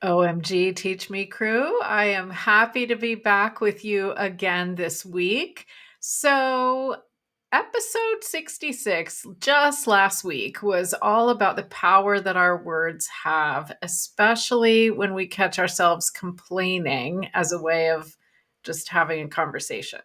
OMG Teach Me crew. I am happy to be back with you again this week. So, episode 66, just last week, was all about the power that our words have, especially when we catch ourselves complaining as a way of just having a conversation.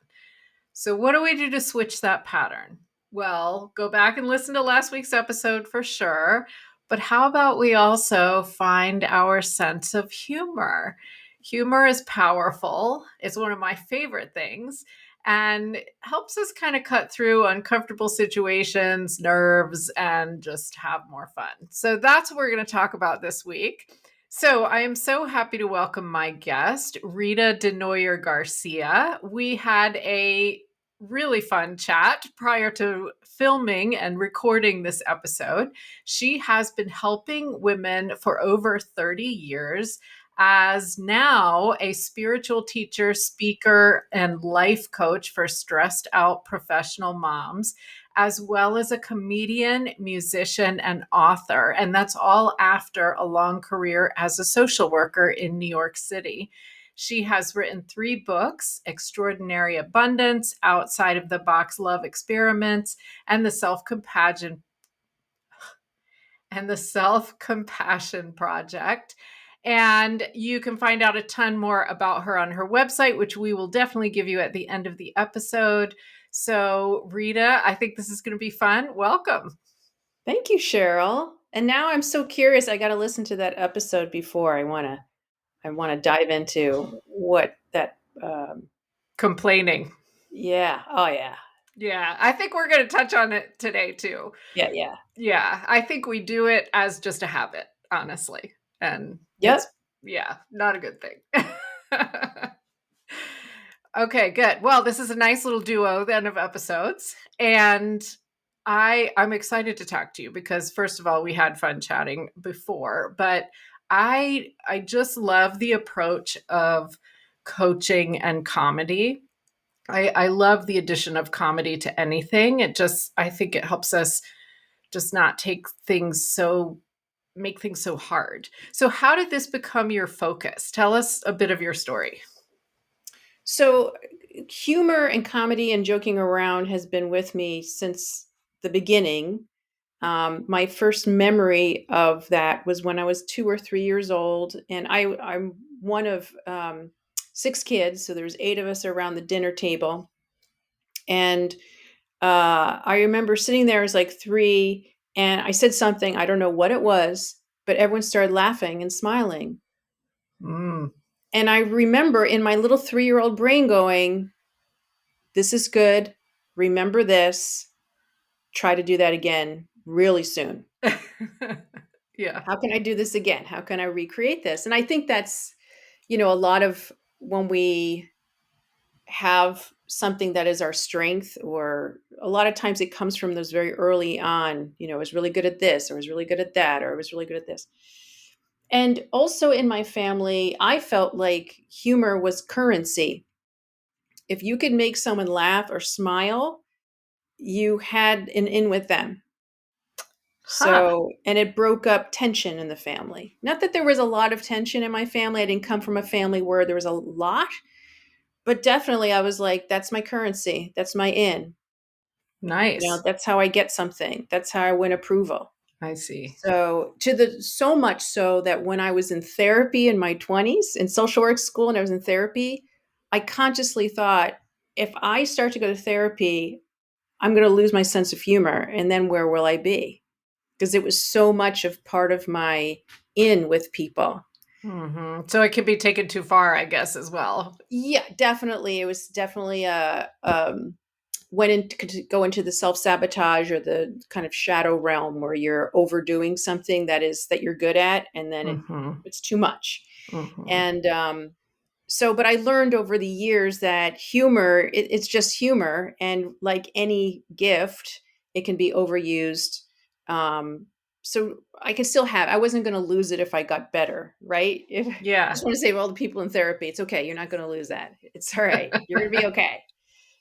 So, what do we do to switch that pattern? Well, go back and listen to last week's episode for sure. But how about we also find our sense of humor? Humor is powerful, it's one of my favorite things, and helps us kind of cut through uncomfortable situations, nerves, and just have more fun. So, that's what we're going to talk about this week. So I am so happy to welcome my guest, Rita Desnoyers-Garcia. We had a really fun chat prior to filming and recording this episode. She has been helping women for over 30 years as now a spiritual teacher, speaker, and life coach for stressed out professional moms, as well as a comedian, musician, and author. And that's all after a long career as a social worker in New York City. She has written 3 books: Extraordinary Abundance, Outside of the Box Love Experiments, and the Self-Compassion Project. And you can find out a ton more about her on her website, which we will definitely give you at the end of the episode. So, Rita, I think this is going to be fun. Welcome. Thank you, Cheryl. And now I'm so curious. I got to listen to that episode before I want to dive into what that. Complaining. Yeah. Oh, yeah. Yeah, I think we're going to touch on it today too. Yeah. Yeah. Yeah, I think we do it as just a habit, honestly. And Yep. yeah, not a good thing. Okay, good. Well, this is a nice little duo then of episodes. And I'm excited to talk to you because first of all, we had fun chatting before, but I just love the approach of coaching and comedy. I love the addition of comedy to anything. I think it helps us just not make things so hard. So, how did this become your focus? Tell us a bit of your story. So, humor and comedy and joking around has been with me since the beginning. My first memory of that was when I was 2 or 3 years old, and I'm one of 6 kids, so there's 8 of us around the dinner table, and I remember sitting there as like 3, and I said something, I don't know what it was, but everyone started laughing and smiling. Mm. And I remember in my little 3-year-old brain going, "This is good. Remember this. Try to do that again really soon." Yeah. How can I do this again? How can I recreate this? And I think that's, a lot of when we have something that is our strength, or a lot of times it comes from those very early on, I was really good at this, or I was really good at that, or I was really good at this. And also in my family, I felt like humor was currency. If you could make someone laugh or smile, you had an in with them. Huh. So, and it broke up tension in the family. Not that there was a lot of tension in my family. I didn't come from a family where there was a lot, but definitely I was like, that's my currency. That's my in. Nice. That's how I get something. That's how I win approval. I see. So so much so that when I was in therapy in my 20s, in social work school, and I was in therapy, I consciously thought, if I start to go to therapy, I'm going to lose my sense of humor. And then where will I be? Because it was so much of part of my in with people. So it can be taken too far, I guess, as well. Yeah, definitely. It was definitely went into to go into the self-sabotage or the kind of shadow realm where you're overdoing something that you're good at, and then Hmm. it's too much. Hmm. And but I learned over the years that humor, it's just humor, and like any gift, it can be overused. So I can still I wasn't going to lose it if I got better, right? If I Yeah. just want to say, well, the people in therapy, it's okay. You're not going to lose that. It's all right. You're going to be okay.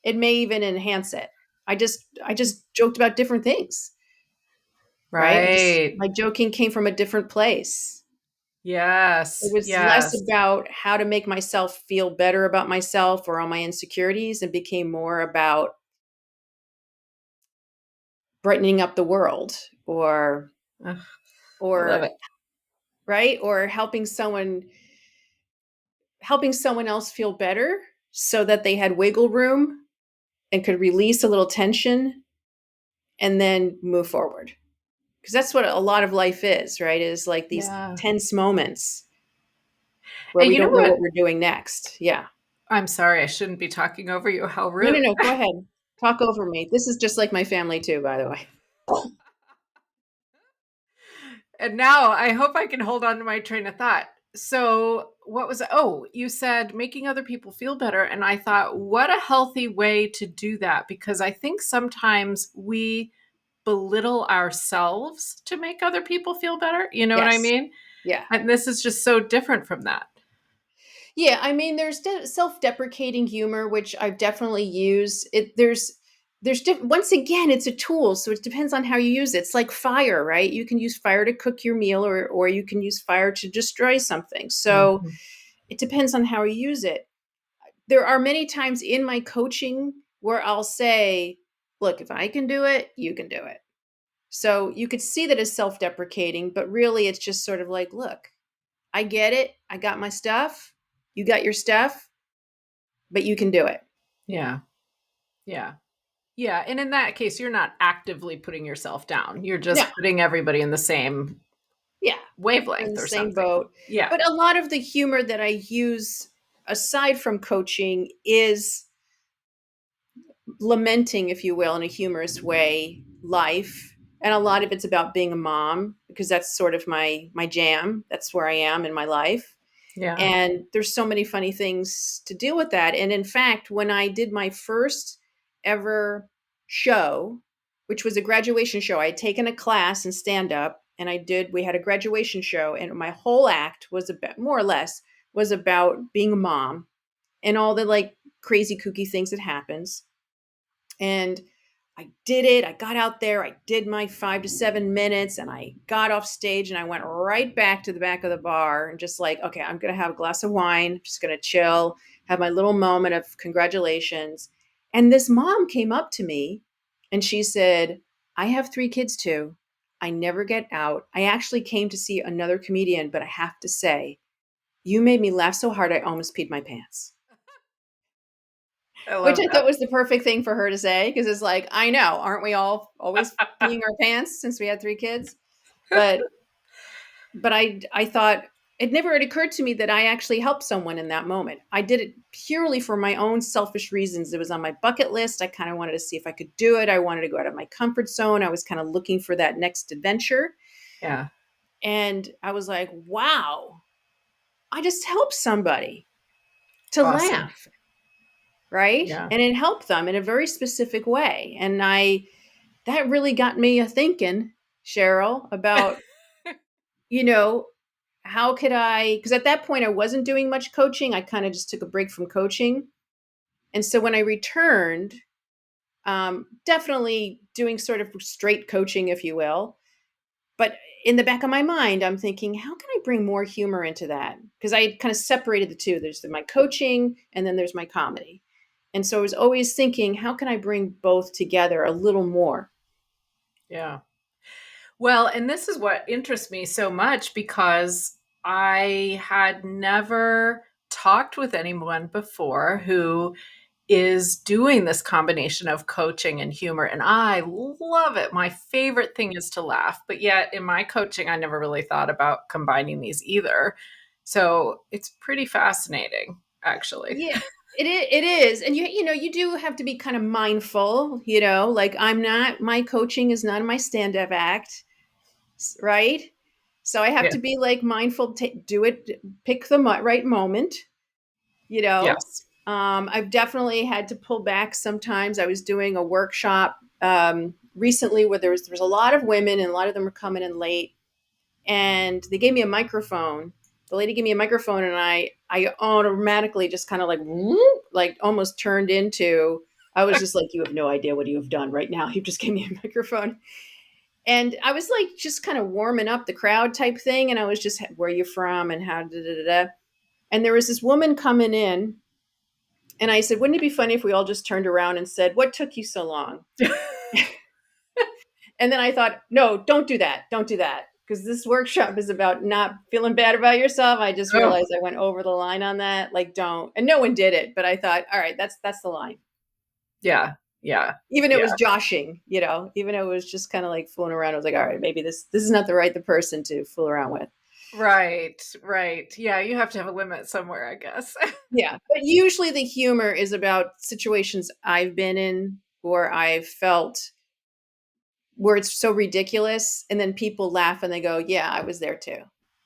It may even enhance it. I just joked about different things, right? Right. My joking came from a different place. It Yes. was less Yes. about how to make myself feel better about myself or all my insecurities, and became more about brightening up the world, or Ugh, I love or it. right, or helping someone else feel better so that they had wiggle room and could release a little tension and then move forward. Because that's what a lot of life is, right? Is like these Yeah. tense moments where And we you know don't know what? what we're doing next. Yeah. I'm sorry, I shouldn't be talking over you. How No, no, rude. no. Go ahead. Talk over me. This is just like my family too, by the way. And now I hope I can hold on to my train of thought. So, what was it? Oh, you said making other people feel better. And I thought, what a healthy way to do that, because I think sometimes we belittle ourselves to make other people feel better. You know what I Yes. mean? Yeah. And this is just so different from that. Yeah, I mean, there's self-deprecating humor, which I've definitely used. Once again, it's a tool, so it depends on how you use it. It's like fire, right? You can use fire to cook your meal, or you can use fire to destroy something. So Mhm. it depends on how you use it. There are many times in my coaching where I'll say, "Look, if I can do it, you can do it." So you could see that as self-deprecating, but really it's just sort of like, "Look, I get it. I got my stuff. You got your stuff, but you can do it." Yeah. Yeah. Yeah. And in that case, you're not actively putting yourself down. You're No, just putting everybody in the same yeah, we're in wavelength the or same something. boat. Yeah. But a lot of the humor that I use aside from coaching is lamenting, if you will, in a humorous way, life. And a lot of it's about being a mom, because that's sort of my jam. That's where I am in my life. Yeah. And there's so many funny things to deal with that. And in fact, when I did my first ever show, which was a graduation show, I had taken a class in stand up, and we had a graduation show, and my whole act was about, more or less, was about being a mom and all the like crazy kooky things that happens. And I did it. I got out there. I did my 5 to 7 minutes, and I got off stage, and I went right back to the back of the bar and just like, okay, I'm going to have a glass of wine. I'm just going to chill, have my little moment of congratulations. And this mom came up to me and she said, "I have 3 kids too. I never get out. I actually came to see another comedian, but I have to say, you made me laugh so hard I almost peed my pants." I Which love I that. thought was the perfect thing for her to say, because it's like, I know, aren't we all always peeing our pants since we had 3 kids? But I thought it never had occurred to me that I actually helped someone in that moment. I did it purely for my own selfish reasons. It was on my bucket list. I kind of wanted to see if I could do it. I wanted to go out of my comfort zone. I was kind of looking for that next adventure. Yeah. And I was like, wow, I just helped somebody to Awesome. laugh, right? Yeah. And it helped them in a very specific way. And that really got me a thinking, Cheryl, about, you know, how could I, because at that point I wasn't doing much coaching. I kind of just took a break from coaching. And so when I returned, definitely doing sort of straight coaching, if you will. But in the back of my mind, I'm thinking, how can I bring more humor into that? Because I kind of separated the two. There's my coaching, and then there's my comedy. And so I was always thinking, how can I bring both together a little more? Yeah. Well, and this is what interests me so much, because I had never talked with anyone before who is doing this combination of coaching and humor. And I love it. My favorite thing is to laugh. But yet, in my coaching, I never really thought about combining these either. So it's pretty fascinating, actually. Yeah, it is. And you do have to be kind of mindful, like my coaching is not my stand-up act, right? So I have Yeah. to be like mindful, do it, pick the right moment, you know. Yes. I've definitely had to pull back sometimes. I was doing a workshop recently where there was a lot of women, and a lot of them were coming in late, and they gave me a microphone. The lady gave me a microphone, and I automatically just kind of like whoop, like almost turned into. I was just like, you have no idea what you have done right now. You just gave me a microphone, And I was like just kind of warming up the crowd type thing. And I was just, where are you from and how, da, da, da, da. And there was this woman coming in. And I said, wouldn't it be funny if we all just turned around and said, what took you so long? And then I thought, no, don't do that. Don't do that. Because this workshop is about not feeling bad about yourself. I just Oh, realized I went over the line on that. Like, don't. And no one did it. But I thought, all right, that's the line. yeah. Yeah. Even it Yeah. was joshing, even though it was just kind of like fooling around. I was like, all right, maybe this is not the person to fool around with. Right. Right. Yeah. You have to have a limit somewhere, I guess. Yeah. But usually the humor is about situations I've been in or I've felt where it's so ridiculous. And then people laugh and they go, yeah, I was there too.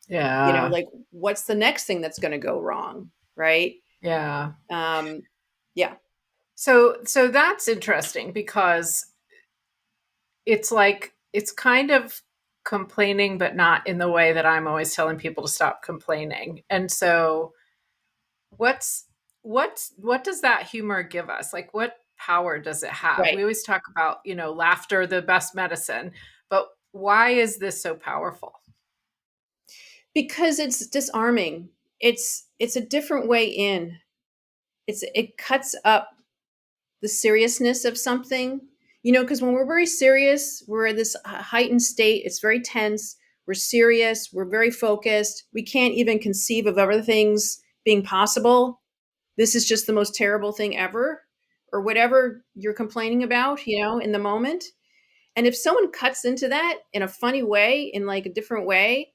Yeah. Like what's the next thing that's going to go wrong? Right. Yeah. Um, yeah. So that's interesting because it's like it's kind of complaining, but not in the way that I'm always telling people to stop complaining. And so what's what does that humor give us? Like what power does it have? Right. We always talk about, laughter, the best medicine, but why is this so powerful? Because it's disarming. It's a different way in. It cuts up the seriousness of something. Because when we're very serious, we're in this heightened state. It's very tense. We're serious. We're very focused. We can't even conceive of other things being possible. This is just the most terrible thing ever, or whatever you're complaining about, in the moment. And if someone cuts into that in a funny way, in like a different way,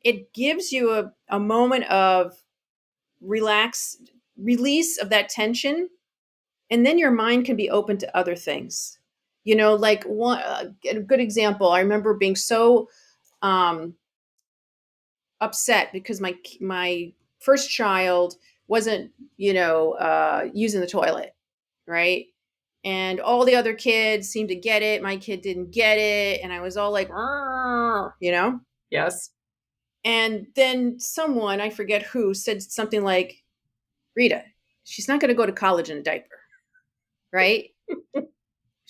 it gives you a moment of relax, release of that tension, and then your mind can be open to other things. Like one a good example. I remember being so um, upset because my first child wasn't using the toilet, right? And all the other kids seemed to get it. My kid didn't get it, and I was all like, "Arr," Yes. And then someone, I forget who, said something like, "Rita, she's not going to go to college in a diaper, right?"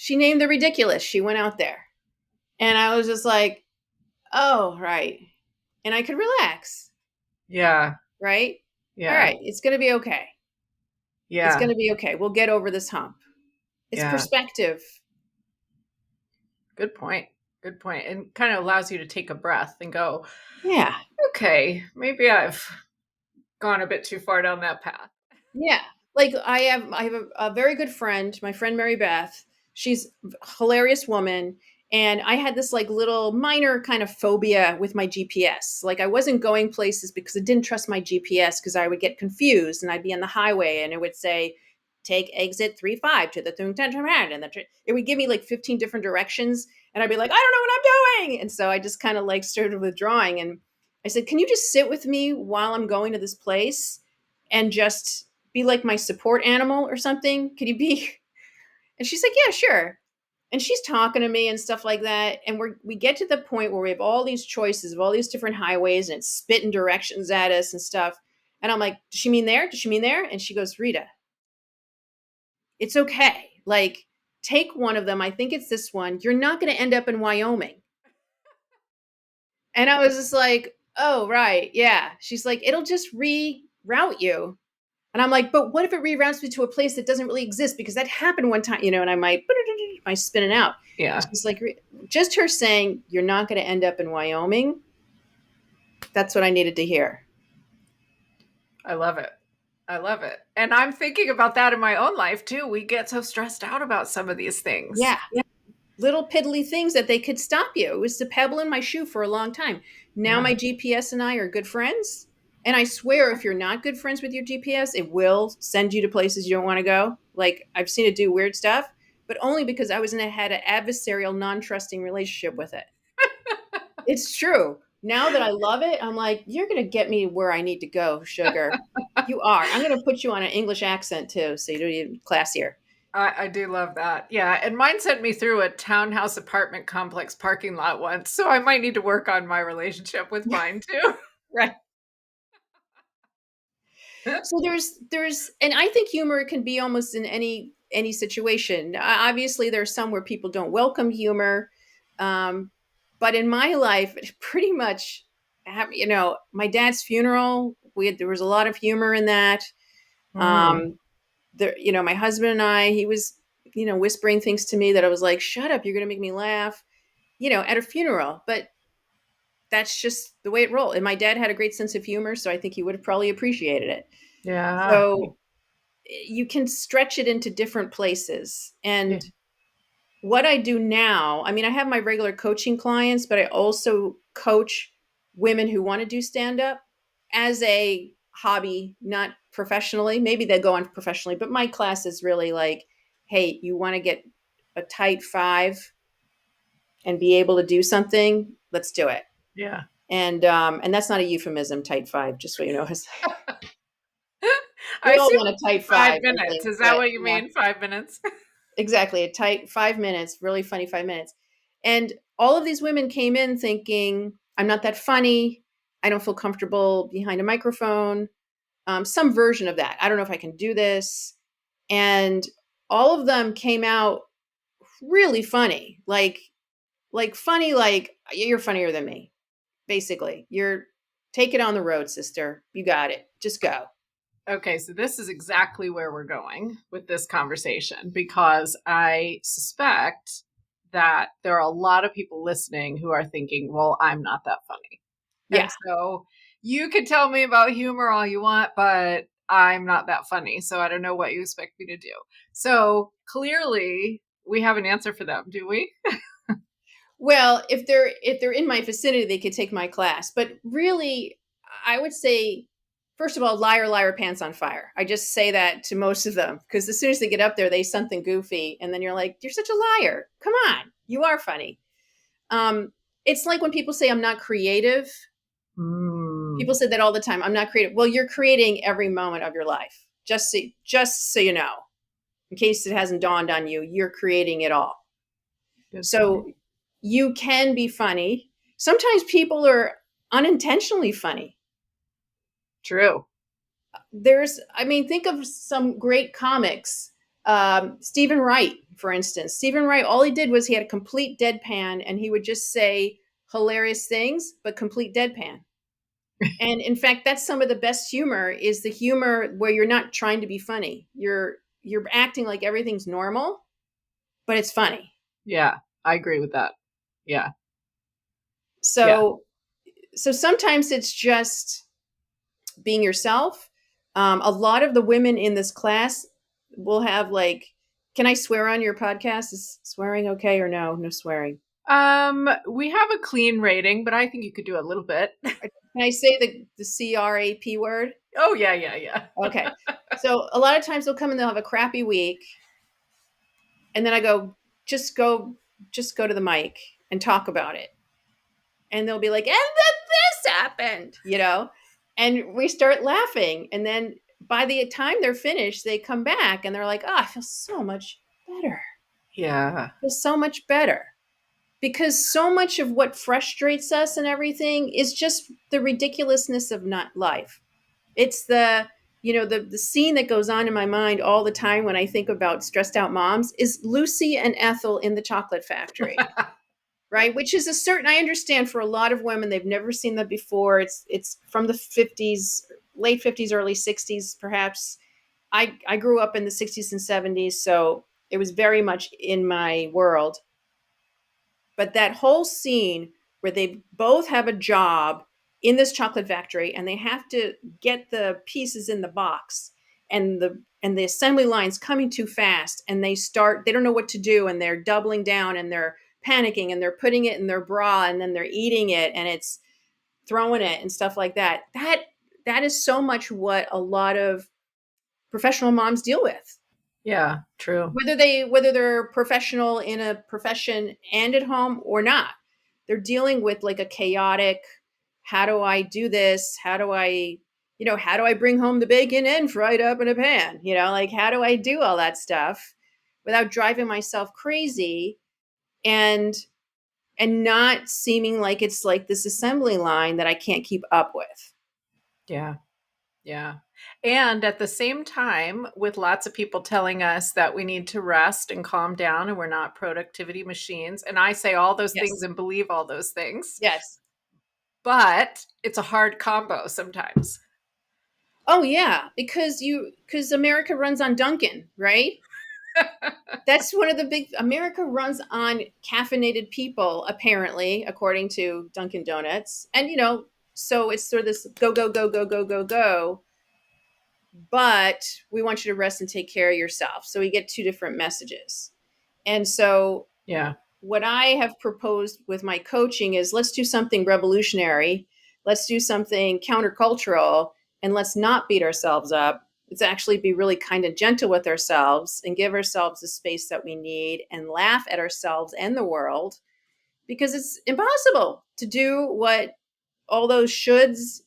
She named the ridiculous. She went out there. And I was just like, oh, right. And I could relax, Yeah. right? All Yeah. right. It's going to be okay. It's going Yeah. to be okay. We'll get over this hump. It's Yeah. perspective. Good point. Good point. And kind of allows you to take a breath and go, Yeah. okay, maybe I've gone a bit too far down that path. Yeah. Like I have a very good friend, my friend Mary Beth. She's a hilarious woman. And I had this like little minor kind of phobia with my GPS. Like I wasn't going places because I didn't trust my GPS because I would get confused and I'd be on the highway and it would say, take exit 35 to the Tung Tan Tran, and it would give me like 15 different directions. And I'd be like, I don't know what I'm doing. And so I just kind of like started withdrawing. And I said, can you just sit with me while I'm going to this place and just be like my support animal or something? Could you be? And she's like, yeah, sure. And she's talking to me and stuff like that. And we get to the point where we have all these choices of all these different highways and it's spitting directions at us and stuff. And I'm like, does she mean there? Does she mean there? And she goes, Rita, it's okay. Like, take one of them. I think it's this one. You're not going to end up in Wyoming. And I was just like, oh, right. Yeah. She's like, it'll just reroute you. And I'm like, but what if it reroutes me to a place that doesn't really exist? Because that happened one time, and I might spin it out. And Yeah. she's like, just her saying, you're not going to end up in Wyoming. That's what I needed to hear. I love it. I love it. And I'm thinking about that in my own life too. We get so stressed out about some of these things. Yeah. Little piddly things that they could stop you. It was the pebble in my shoe for a long time. Now Yeah. my GPS and I are good friends. And I swear, if you're not good friends with your GPS, it will send you to places you don't want to go. Like I've seen it do weird stuff, but only because I had an adversarial, non-trusting relationship with it. It's true. Now that I love it, I'm like, you're going to get me where I need to go, sugar. You are. I'm going to put you on an English accent too, so you're even classier. I do love that. Yeah. And mine sent me through a townhouse apartment complex parking lot once. So I might need to work on my relationship with mine too. Right. So and I think humor can be almost in any situation. Obviously, there's some where people don't welcome humor, um, But in my life, it pretty much, my dad's funeral, there was a lot of humor in that. Mm, Um, my husband and I, he was, whispering things to me that I was like, shut up, you're going to make me laugh, at a funeral. But that's just the way it rolled. And my dad had a great sense of humor, so I think he would have probably appreciated it. yeah. So you can stretch it into different places. Yeah. And what I do now, I mean, I have my regular coaching clients, but I also coach women who want to do stand up as a hobby, not professionally. Maybe they go on professionally, but my class is really like, hey, you want to get a tight five and be able to do something? Let's do it. Yeah. And that's not a euphemism, tight five, just so you know. I We all assume want a tight 5 five, I minutes. think, Is that but what you yeah. mean? 5 minutes? Exactly. A tight 5 minutes, really funny 5 minutes. And all of these women came in thinking, I'm not that funny. I don't feel comfortable behind a microphone. Some version of that. I don't know if I can do this. And all of them came out really funny. Like funny, like you're funnier than me, basically. You're take it on the road, sister. You got it. Just go. Okay, so this is exactly where we're going with this conversation because I suspect that there are a lot of people listening who are thinking, well, I'm not that funny. And Yeah. so you can tell me about humor all you want, but I'm not that funny. So I don't know what you expect me to do. So clearly, we have an answer for them, do we? Well, if they're in my vicinity, they could take my class. But really, I would say, first of all, liar, liar, pants on fire. I just say that to most of them because as soon as they get up there, they something goofy, and then you're like, you're such a liar. Come on, you are funny. Um, it's like when people say I'm not creative. Mm, People say that all the time. I'm not creative. Well, you're creating every moment of your life. Just so you know, in case it hasn't dawned on you, you're creating it all. good So point. you can be funny. Sometimes people are unintentionally funny. True. I mean, think of some great comics. Stephen Wright, for instance. Stephen Wright, all he did was he had a complete deadpan and he would just say hilarious things, but complete deadpan. And in fact, that's some of the best humor is the humor where you're not trying to be funny. You're acting like everything's normal, but it's funny. Yeah, I agree with that. Yeah. Yeah. So sometimes it's just being yourself. A lot of the women in this class will have like, can I swear on your podcast? Is swearing okay or no? No swearing. We have a clean rating, but I think you could do a little bit. Can I say the CRAP word? Oh yeah, yeah, yeah. Okay. So a lot of times they'll come and they'll have a crappy week, and then I go, just go, just go to the mic and talk about it, and they'll be like, and then this happened. And we start laughing, and then by the time they're finished, they come back and they're like, oh, I feel so much better. Yeah. I feel so much better. Because so much of what frustrates us and everything is just the ridiculousness of not life. It's the scene that goes on in my mind all the time when I think about stressed out moms is Lucy and Ethel in the chocolate factory, right? Which is I understand for a lot of women, they've never seen that before. It's from the 50s, late 50s, early 60s, perhaps. I grew up in the 60s and 70s, so it was very much in my world. But that whole scene where they both have a job in this chocolate factory and they have to get the pieces in the box, and the assembly line's coming too fast, and they don't know what to do, and they're doubling down and they're panicking and they're putting it in their bra and then they're eating it and it's throwing it and stuff like that. That is so much what a lot of professional moms deal with, Yeah, true. whether they're professional in a profession and at home or not. They're dealing with like a chaotic, how do I do this, how do I bring home the bacon and fry it up in a pan, like how do I do all that stuff without driving myself crazy, and not seeming like it's like this assembly line that I can't keep up with. Yeah. Yeah. And at the same time, with lots of people telling us that we need to rest and calm down and we're not productivity machines. And I say all those things Yes. and believe all those things, Yes. but it's a hard combo sometimes. Oh yeah, because America runs on Dunkin', right? That's one of the big America runs on caffeinated people, apparently, according to Dunkin' Donuts. And so it's sort of this go, go, go, go, go, go, go. But we want you to rest and take care of yourself. So we get two different messages. And so Yeah. what I have proposed with my coaching is let's do something revolutionary. Let's do something countercultural, and let's not beat ourselves up. Let's actually be really kind and gentle with ourselves and give ourselves the space that we need and laugh at ourselves and the world, because it's impossible to do what all those shoulds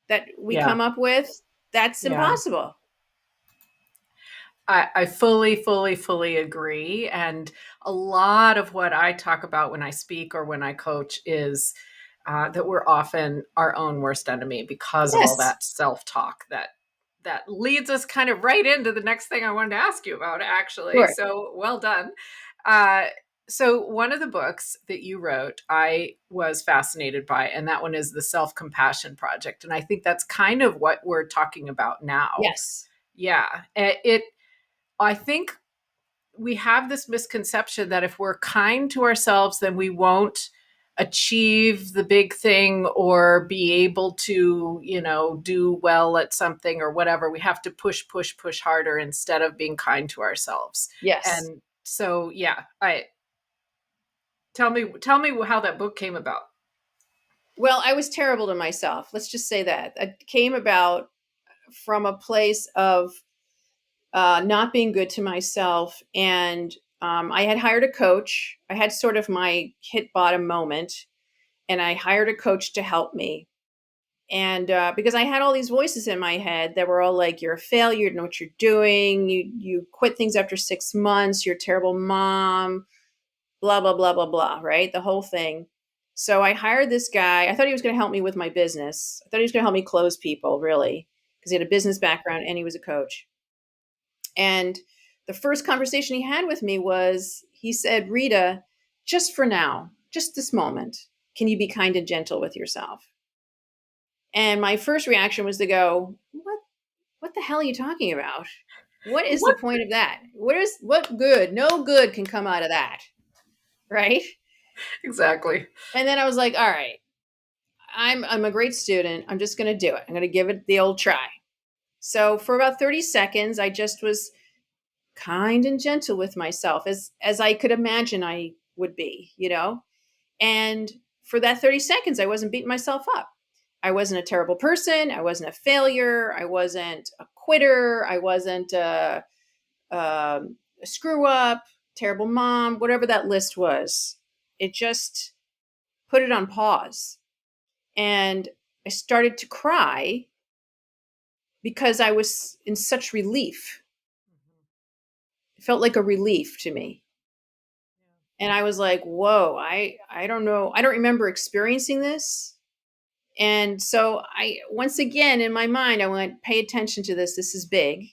that we Yeah. come up with. That's Yeah. impossible. I fully, fully, fully agree. And a lot of what I talk about when I speak or when I coach is that we're often our own worst enemy because of all Yes, that self-talk that leads us kind of right into the next thing I wanted to ask you about, actually. sure. So well done. Uh, so one of the books that you wrote, I was fascinated by, and that one is The Self-Compassion Project. And I think that's kind of what we're talking about now. Yes, Yeah. It I think we have this misconception that if we're kind to ourselves, then we won't achieve the big thing or be able to, do well at something or whatever. We have to push, push, push harder instead of being kind to ourselves. yes. And so, yeah, I tell me how that book came about. Well, I was terrible to myself. Let's just say that. It came about from a place of not being good to myself. And I had hired a coach. I had sort of my hit bottom moment, and I hired a coach to help me. And because I had all these voices in my head that were all like, "You're a failure. You don't know what you're doing. You quit things after 6 months. You're a terrible mom. Blah blah blah blah blah." Right, the whole thing. So I hired this guy. I thought he was going to help me with my business. I thought he was going to help me close people, really, because he had a business background and he was a coach. And the first conversation he had with me was he said, "Rita, just for now, just this moment, can you be kind and gentle with yourself?" And my first reaction was to go, What the hell are you talking about? What is the What point of that? What good? No good can come out of that." Right? exactly? And then I was like, "All right, I'm a great student. I'm just going to do it. I'm going to give it the old try." So for about 30 seconds, I just was kind and gentle with myself as I could imagine I would be. And for that 30 seconds, I wasn't beating myself up. I wasn't a terrible person. I wasn't a failure. I wasn't a quitter. I wasn't a screw up, terrible mom, whatever that list was. It just put it on pause. And I started to cry because I was in such relief. It felt like a relief to me. And I was like, whoa, I don't know. I don't remember experiencing this. And so I once again in my mind I went, pay attention to this. This is big.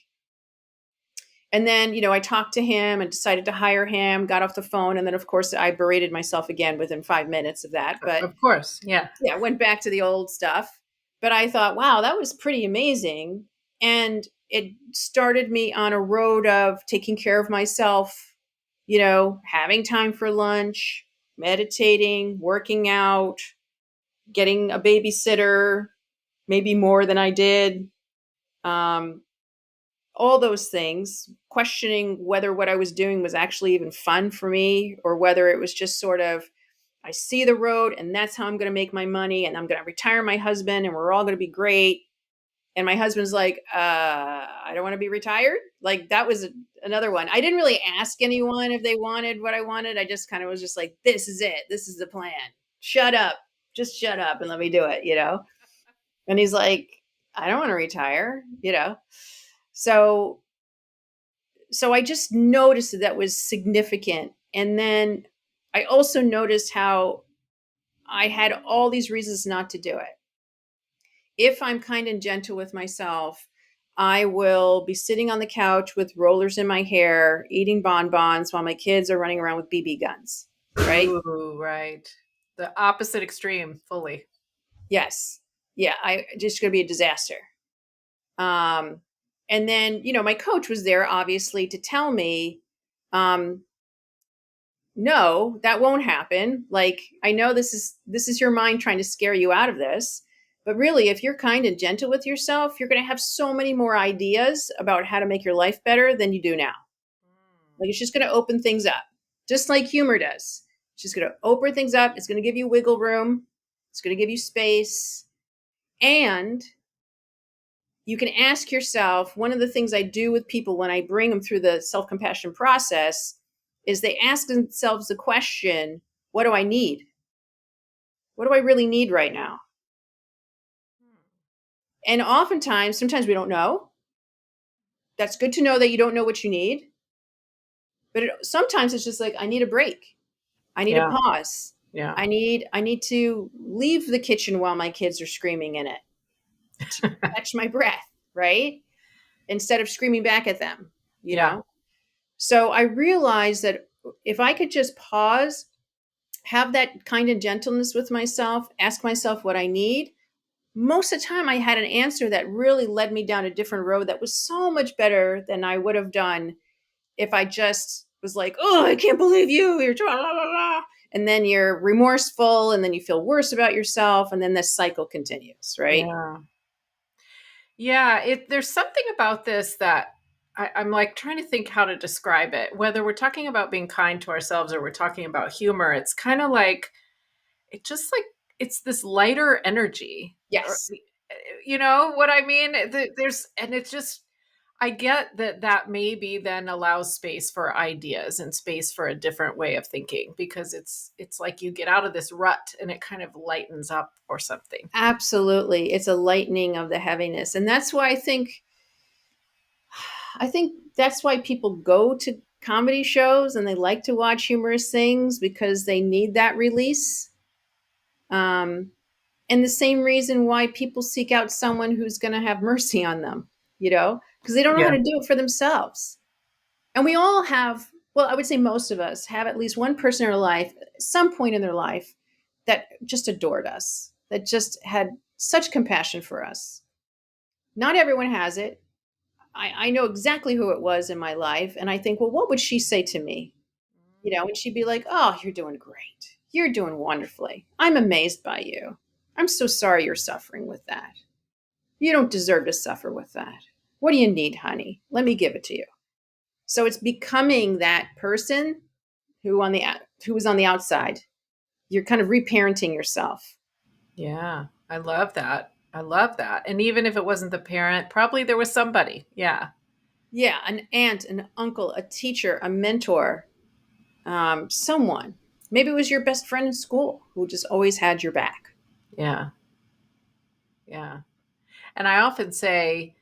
And then, I talked to him and decided to hire him, got off the phone, and then of course I berated myself again within 5 minutes of that. But Of course, yeah. yeah, went back to the old stuff. But I thought, wow, that was pretty amazing. And it started me on a road of taking care of myself, having time for lunch, meditating, working out, getting a babysitter, maybe more than I did. Um, all those things, questioning whether what I was doing was actually even fun for me or whether it was just sort of, I see the road and that's how I'm going to make my money and I'm going to retire my husband and we're all going to be great. And my husband's like, I don't want to be retired. Like that was another one. I didn't really ask anyone if they wanted what I wanted. I just kind of was just like, this is it. This is the plan. Shut up. Just shut up and let me do it. And he's like, I don't want to retire. So I just noticed that was significant. And then I also noticed how I had all these reasons not to do it. if I'm kind and gentle with myself, I will be sitting on the couch with rollers in my hair, eating bonbons while my kids are running around with BB guns, right? Ooh, right. The opposite extreme, fully. Yes. Yeah, I just going to be a disaster. Um, and then, my coach was there obviously to tell me, um, no, that won't happen. Like, I know this is your mind trying to scare you out of this, but really, if you're kind and gentle with yourself, you're going to have so many more ideas about how to make your life better than you do now. Like, it's just going to open things up, just like humor does. It's just going to open things up. It's going to give you wiggle room. It's going to give you space. And you can ask yourself, one of the things I do with people when I bring them through the self compassion process is they ask themselves the question, what do I need? What do I really need right now? And oftentimes, sometimes we don't know. That's good to know that you don't know what you need. But sometimes it's just like, I need a break. I need a Yeah. pause. Yeah. I need to leave the kitchen while my kids are screaming in it to catch my breath, right? Instead of screaming back at them, you Yeah. know? So I realized that if I could just pause, have that kind of gentleness with myself, ask myself what I need, most of the time I had an answer that really led me down a different road that was so much better than I would have done if I just was like, oh, I can't believe you. You're la, la, la. And then you're remorseful and then you feel worse about yourself. And then this cycle continues, right? Yeah. Yeah. There's something about this that I'm like trying to think how to describe it. Whether we're talking about being kind to ourselves or we're talking about humor, it's kind of like it just like it's this lighter energy. Or, Yes, you know what I mean? There's and it's just I get that that maybe then allows space for ideas and space for a different way of thinking because it's like you get out of this rut and it kind of lightens up or something. absolutely. It's a lightening of the heaviness. And that's why I think that's why people go to comedy shows and they like to watch humorous things because they need that release. Um, and the same reason why people seek out someone who's going to have mercy on them, because they don't know how Yeah. to do it for themselves. And we all have, well, I would say most of us have at least one person in our life, some point in their life, that just adored us, that just had such compassion for us. Not everyone has it. I know exactly who it was in my life. And I think, well, what would she say to me? And she'd be like, oh, you're doing great. You're doing wonderfully. I'm amazed by you. I'm so sorry you're suffering with that. You don't deserve to suffer with that. What do you need, honey? Let me give it to you. So it's becoming that person who was on the outside. You're kind of reparenting yourself. Yeah. I love that. I love that. And even if it wasn't the parent, probably there was somebody. Yeah. Yeah, an aunt, an uncle, a teacher, a mentor, someone. Maybe it was your best friend in school who just always had your back. Yeah. Yeah. And I often say,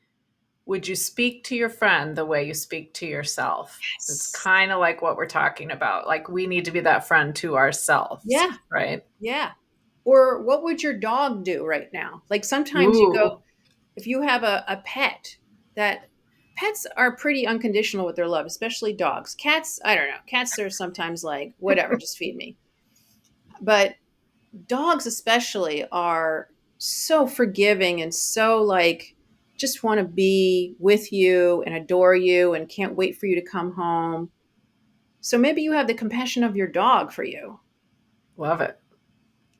would you speak to your friend the way you speak to yourself? It's Yes. kind of like what we're talking about. Like we need to be that friend to ourselves, Yeah, right? yeah. Or what would your dog do right now? Like sometimes you go, Ooh, if you have a pet that pets are pretty unconditional with their love, especially dogs. Cats, I don't know. Cats are sometimes like, whatever, just feed me. But dogs especially are so forgiving and so like just want to be with you and adore you and can't wait for you to come home. So maybe you have the compassion of your dog for you. love it.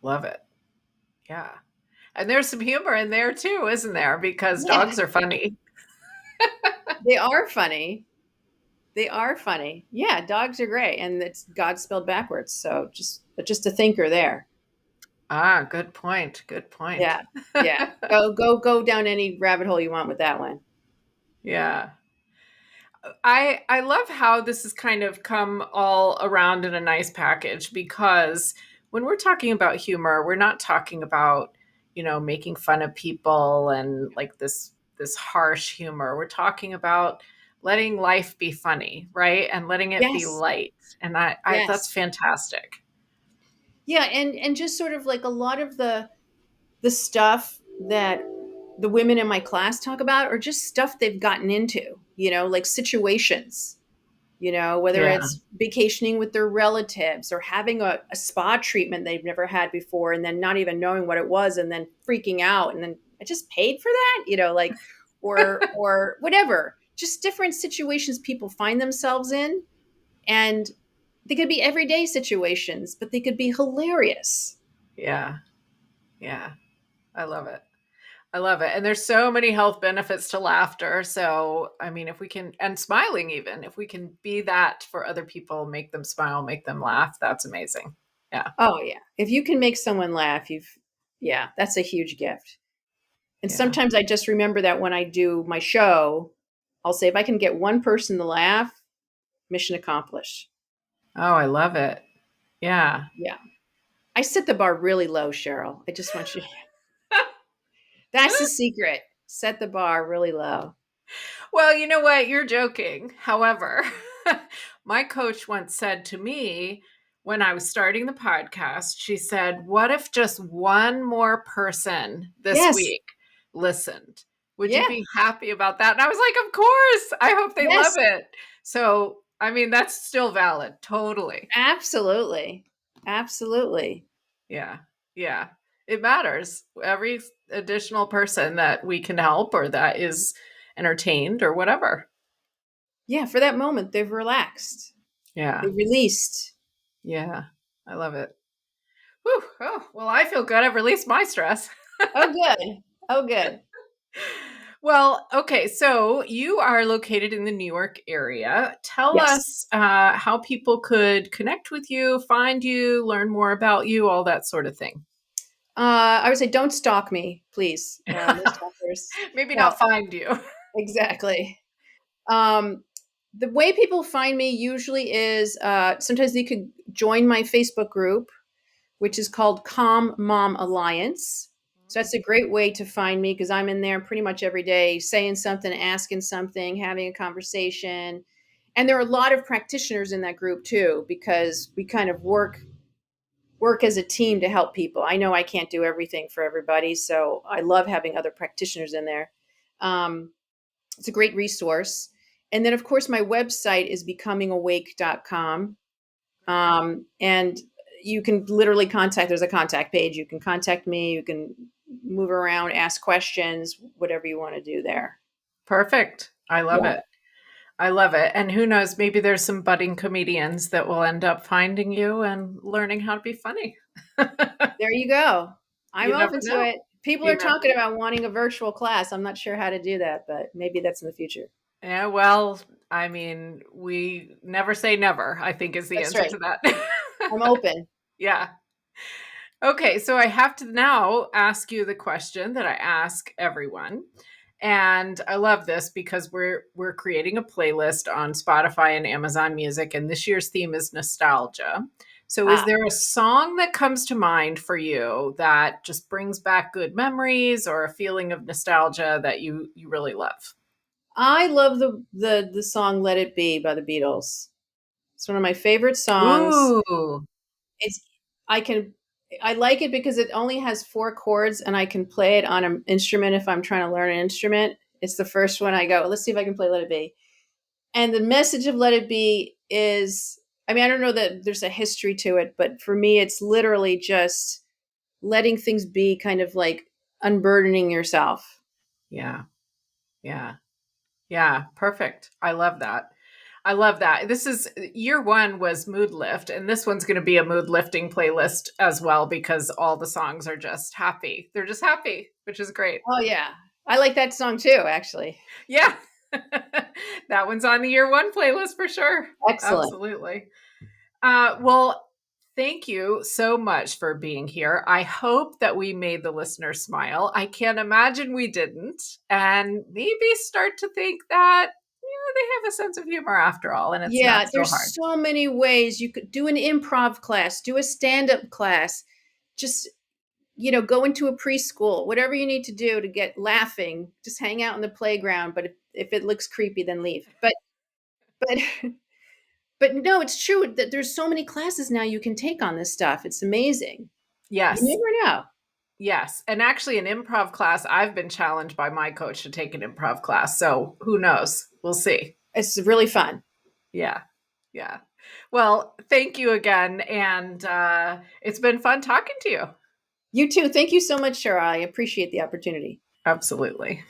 Love it. Yeah. And there's some humor in there too, isn't there? Because Yeah, dogs are funny. they are funny. They are funny. Yeah, dogs are great, and it's God spelled backwards. So just a thinker there. Ah, good point. Good point. Yeah, yeah. Go down any rabbit hole you want with that one. Yeah. I love how this has kind of come all around in a nice package because when we're talking about humor, we're not talking about, making fun of people and like this harsh humor. We're talking about letting life be funny, right? And letting it be Yes, light. And I that's yes, fantastic. yeah, and just sort of like a lot of the stuff that the women in my class talk about are just stuff they've gotten into, like situations, whether Yeah. it's vacationing with their relatives or having a spa treatment they've never had before and then not even knowing what it was and then freaking out and then I just paid for that, like or whatever. Just different situations people find themselves in. And they could be everyday situations, but they could be hilarious. Yeah. Yeah. I love it. I love it. And there's so many health benefits to laughter. So, I mean, if we can, and smiling even, if we can be that for other people, make them smile, make them laugh, that's amazing. Yeah. Oh yeah. If you can make someone laugh, yeah, that's a huge gift. And Yeah. sometimes I just remember that when I do my show, I'll say if I can get one person to laugh, mission accomplished. Oh, I love it. Yeah. Yeah. I set the bar really low, Cheryl. I just want you to, that's the secret. Set the bar really low. Well, you know what? You're joking. However, my coach once said to me when I was starting the podcast, she said, "What if just one more person this Yes. week listened? Would you Yeah. be happy about that?" And I was like, "Of course. I hope they love Yes. it." So, I mean, that's still valid. Totally. Absolutely. Absolutely. Yeah. Yeah. It matters. Every additional person that we can help or that is entertained or whatever. Yeah. For that moment, they've relaxed, Yeah. they've released. Yeah, I love it. Whew. Oh, well, I feel good. I've released my stress. Oh, good. Oh, good. Well, okay. So you are located in the New York area. Tell Yes. us how people could connect with you, find you, learn more about you, all that sort of thing. I would say don't stalk me, please. No stalkers. Maybe No, not find you. exactly. Um, the way people find me usually is sometimes they could join my Facebook group, which is called Calm Mom Alliance. So that's a great way to find me because I'm in there pretty much every day saying something, asking something, having a conversation. And there are a lot of practitioners in that group too, because we kind of work as a team to help people. I know I can't do everything for everybody, so I love having other practitioners in there. Um, it's a great resource. And then, of course, my website is becomingawake.com. And you can literally there's a contact page. You can contact me. You can move around, ask questions, whatever you want to do there. Perfect. I love Yeah. it. I love it. And who knows, maybe there's some budding comedians that will end up finding you and learning how to be funny. There you go. I'm You never open to know. it. People You are never talking about wanting a virtual class. I'm not sure how to do that, but maybe that's in the future. Yeah, well, I mean, we never say never, I think is the That's answer right. to that. I'm open. Yeah. Okay, so I have to now ask you the question that I ask everyone. And I love this because we're creating a playlist on Spotify and Amazon Music and this year's theme is nostalgia. So is Ah, there a song that comes to mind for you that just brings back good memories or a feeling of nostalgia that you really love? I love the song "Let It Be" by the Beatles. It's one of my favorite songs. Ooh. It's I can I like it because it only has 4 chords and I can play it on an instrument if I'm trying to learn an instrument. It's the first one I go, "Let's see if I can play Let It Be." And the message of Let It Be is I mean, I don't know that there's a history to it, but for me, it's literally just letting things be, kind of like unburdening yourself. Yeah. Yeah. Yeah, perfect. I love that. I love that. This is year one was mood lift, and this one's going to be a mood lifting playlist as well because all the songs are just happy. They're just happy, which is great. Oh, yeah. I like that song too, actually. Yeah. That one's on the year one playlist for sure. Excellent. Absolutely. Well, thank you so much for being here. I hope that we made the listener smile. I can't imagine we didn't. And maybe start to think that, they have a sense of humor after all, and it's not Yeah, so there's hard. so many ways you could do an improv class, do a stand-up class, just, go into a preschool, whatever you need to do to get laughing, just hang out in the playground, but if it looks creepy, then leave. But but no, it's true that there's so many classes now you can take on this stuff. It's amazing. You Yes. never know. Yes. And actually, an improv class, I've been challenged by my coach to take an improv class. So who knows? We'll see. It's really fun. Yeah. Yeah. Well, thank you again. And it's been fun talking to you. You too. Thank you so much, Cheryl. I appreciate the opportunity. Absolutely.